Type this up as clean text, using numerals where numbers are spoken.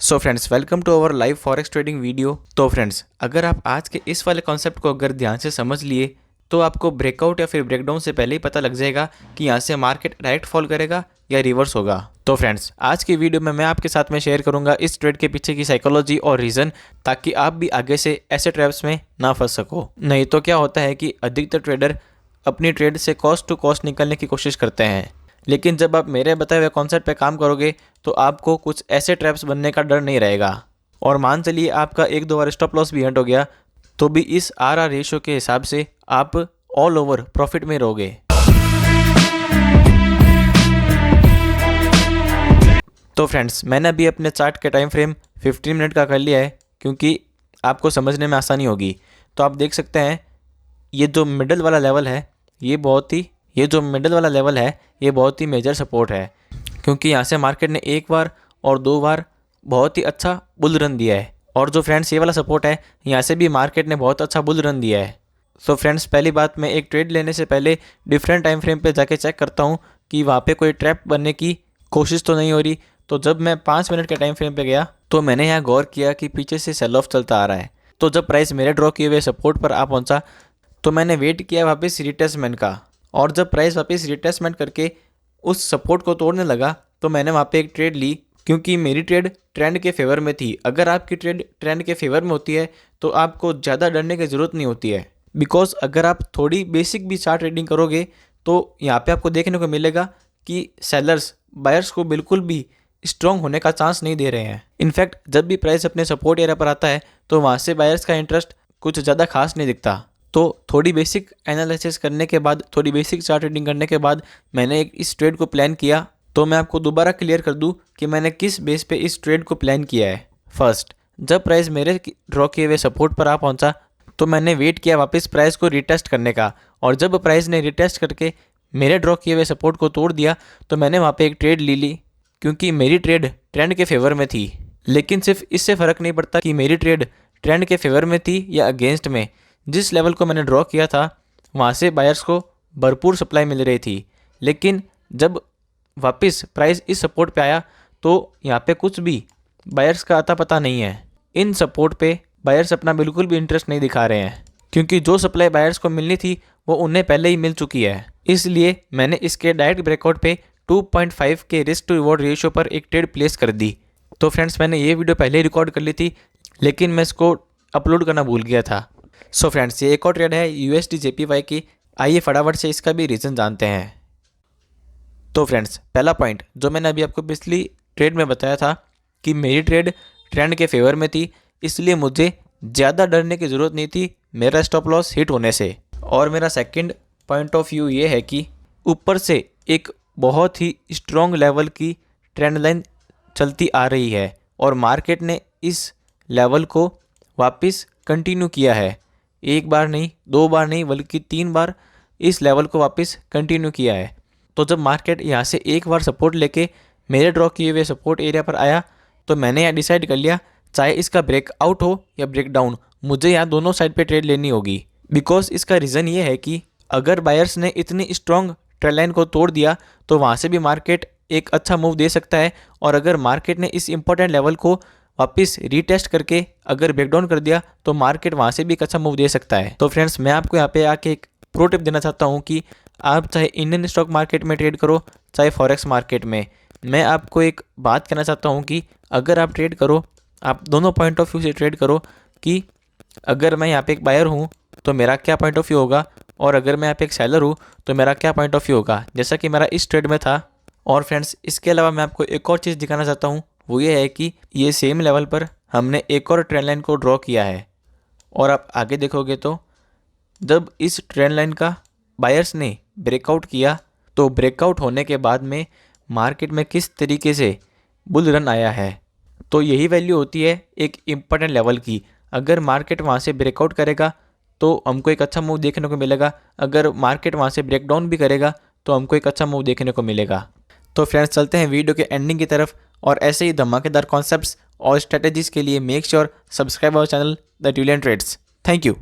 So friends, welcome to our live forex trading video. तो friends, अगर आप आज के इस वाले कॉन्सेप्ट को अगर ध्यान से समझ लिए तो आपको ब्रेकआउट या फिर ब्रेकडाउन से पहले ही पता लग जाएगा कि यहाँ से मार्केट डायरेक्ट फॉल करेगा या रिवर्स होगा। तो फ्रेंड्स, आज की वीडियो में मैं आपके साथ में शेयर करूंगा इस ट्रेड के पीछे की साइकोलॉजी और रीज़न, ताकि आप भी आगे से ऐसे ट्रैप्स में ना फंस सको। नहीं तो क्या होता है कि अधिकतर ट्रेडर अपनी ट्रेड से कॉस्ट टू कॉस्ट निकलने की कोशिश करते हैं, लेकिन जब आप मेरे बताए हुए कॉन्सेप्ट पे काम करोगे तो आपको कुछ ऐसे ट्रैप्स बनने का डर नहीं रहेगा। और मान चलिए आपका एक दो बार स्टॉप लॉस भी हिट हो गया तो भी इस आर रेशियो के हिसाब से आप ऑल ओवर प्रॉफिट में रहोगे। तो फ्रेंड्स, मैंने अभी अपने चार्ट के टाइम फ्रेम 15 मिनट का कर लिया है क्योंकि आपको समझने में आसानी होगी। तो आप देख सकते हैं ये जो मिडल वाला लेवल है ये बहुत ही मेजर सपोर्ट है, क्योंकि यहाँ से मार्केट ने एक बार और दो बार बहुत ही अच्छा बुल रन दिया है। और जो फ्रेंड्स ये वाला सपोर्ट है, यहाँ से भी मार्केट ने बहुत अच्छा बुल रन दिया है। सो फ्रेंड्स, पहली बात, मैं एक ट्रेड लेने से पहले डिफरेंट टाइम फ्रेम पे जाके चेक करता हूँ कि वहाँ पे कोई ट्रैप बनने की कोशिश तो नहीं हो रही। तो जब मैं 5 मिनट के टाइम फ्रेम पे गया तो मैंने यहाँ गौर किया कि पीछे से सेल ऑफ चलता आ रहा है। तो जब प्राइस मेरे ड्रॉ किए हुए सपोर्ट पर आ पहुँचा तो मैंने वेट किया वापस रिटेस्टमेंट का, और जब प्राइस वापस रिटेस्टमेंट करके उस सपोर्ट को तोड़ने लगा तो मैंने वहाँ पे एक ट्रेड ली, क्योंकि मेरी ट्रेड ट्रेंड के फेवर में थी। अगर आपकी ट्रेड ट्रेंड के फेवर में होती है तो आपको ज़्यादा डरने की ज़रूरत नहीं होती है, बिकॉज अगर आप थोड़ी बेसिक भी चार्ट ट्रेडिंग करोगे तो यहाँ पे आपको देखने को मिलेगा कि सेलर्स बायर्स को बिल्कुल भी स्ट्रॉन्ग होने का चांस नहीं दे रहे हैं। इनफैक्ट जब भी प्राइस अपने सपोर्ट एरिया पर आता है तो वहाँ से बायर्स का इंटरेस्ट कुछ ज़्यादा खास नहीं दिखता। तो थोड़ी बेसिक एनालिसिस करने के बाद, थोड़ी बेसिक चार्ट ट्रेडिंग करने के बाद मैंने इस ट्रेड को प्लान किया। तो मैं आपको दोबारा क्लियर कर दूं कि मैंने किस बेस पे इस ट्रेड को प्लान किया है। फर्स्ट, जब प्राइस मेरे ड्रॉ किए हुए सपोर्ट पर आ पहुंचा तो मैंने वेट किया वापस प्राइस को रिटेस्ट करने का, और जब प्राइस ने रिटेस्ट करके मेरे ड्रॉ किए हुए सपोर्ट को तोड़ दिया तो मैंने वहाँ पर एक ट्रेड ले ली, क्योंकि मेरी ट्रेड ट्रेंड के फेवर में थी। लेकिन सिर्फ इससे फ़र्क नहीं पड़ता कि मेरी ट्रेड ट्रेंड के फेवर में थी या अगेंस्ट में। जिस लेवल को मैंने ड्रॉ किया था वहाँ से बायर्स को भरपूर सप्लाई मिल रही थी, लेकिन जब वापस प्राइस इस सपोर्ट पे आया तो यहाँ पे कुछ भी बायर्स का आता पता नहीं है। इन सपोर्ट पे बायर्स अपना बिल्कुल भी इंटरेस्ट नहीं दिखा रहे हैं, क्योंकि जो सप्लाई बायर्स को मिलनी थी वो उन्हें पहले ही मिल चुकी है। इसलिए मैंने इसके डायरेक्ट ब्रेकआउट पे 2.5 के रिस्क टू रिवॉर्ड रेशियो पर एक ट्रेड प्लेस कर दी। तो फ्रेंड्स, मैंने ये वीडियो पहले ही रिकॉर्ड कर ली थी, लेकिन मैं इसको अपलोड करना भूल गया था। सो फ्रेंड्स, ये एक और ट्रेड है USD JPY की। आइए फटाफट से इसका भी रीज़न जानते हैं। तो फ्रेंड्स, पहला पॉइंट जो मैंने अभी आपको पिछली ट्रेड में बताया था कि मेरी ट्रेड ट्रेंड के फेवर में थी, इसलिए मुझे ज़्यादा डरने की ज़रूरत नहीं थी मेरा स्टॉप लॉस हिट होने से। और मेरा सेकंड पॉइंट ऑफ व्यू ये है कि ऊपर से एक बहुत ही स्ट्रॉन्ग लेवल की ट्रेंड लाइन चलती आ रही है और मार्केट ने इस लेवल को वापस कंटिन्यू किया है। एक बार नहीं, दो बार नहीं, बल्कि 3 बार इस लेवल को वापस कंटिन्यू किया है। तो जब मार्केट यहाँ से एक बार सपोर्ट लेके मेरे ड्रॉ किए हुए सपोर्ट एरिया पर आया तो मैंने यहाँ डिसाइड कर लिया, चाहे इसका ब्रेकआउट हो या ब्रेकडाउन, मुझे यहाँ दोनों साइड पे ट्रेड लेनी होगी। बिकॉज इसका रीज़न ये है कि अगर बायर्स ने इतनी स्ट्रॉन्ग ट्रेंड लाइन को तोड़ दिया तो वहाँ से भी मार्केट एक अच्छा मूव दे सकता है, और अगर मार्केट ने इस इंपॉर्टेंट लेवल को वापस रीटेस्ट करके अगर ब्रेकडाउन कर दिया तो मार्केट वहाँ से भी एक अच्छा मूव दे सकता है। तो फ्रेंड्स, मैं आपको यहाँ पे आके एक प्रो टिप देना चाहता हूँ कि आप चाहे इंडियन स्टॉक मार्केट में ट्रेड करो चाहे फॉरेक्स मार्केट में, मैं आपको एक बात कहना चाहता हूँ कि अगर आप ट्रेड करो, आप दोनों पॉइंट ऑफ व्यू से ट्रेड करो कि अगर मैं यहाँ पे एक बायर हूँ तो मेरा क्या पॉइंट ऑफ व्यू होगा, और अगर मैं यहाँ पे एक सेलर हूँ तो मेरा क्या पॉइंट ऑफ व्यू होगा, जैसा कि मेरा इस ट्रेड में था। और फ्रेंड्स, इसके अलावा मैं आपको एक और चीज़ दिखाना चाहता हूँ, वो ये है कि ये सेम लेवल पर हमने एक और ट्रेंड लाइन को ड्रॉ किया है, और आप आगे देखोगे तो जब इस ट्रेंड लाइन का बायर्स ने ब्रेकआउट किया तो ब्रेकआउट होने के बाद में मार्केट में किस तरीके से बुल रन आया है। तो यही वैल्यू होती है एक इम्पॉर्टेंट लेवल की। अगर मार्केट वहाँ से ब्रेकआउट करेगा तो हमको एक अच्छा मूव देखने को मिलेगा, अगर मार्केट वहाँ से ब्रेकडाउन भी करेगा तो हमको एक अच्छा मूव देखने को मिलेगा। तो फ्रेंड्स, चलते हैं वीडियो के एंडिंग की तरफ, और ऐसे ही धमाकेदार कॉन्सेप्ट्स और स्ट्रेटेजीज के लिए make sure subscribe our channel the Tullian trades. Thank you.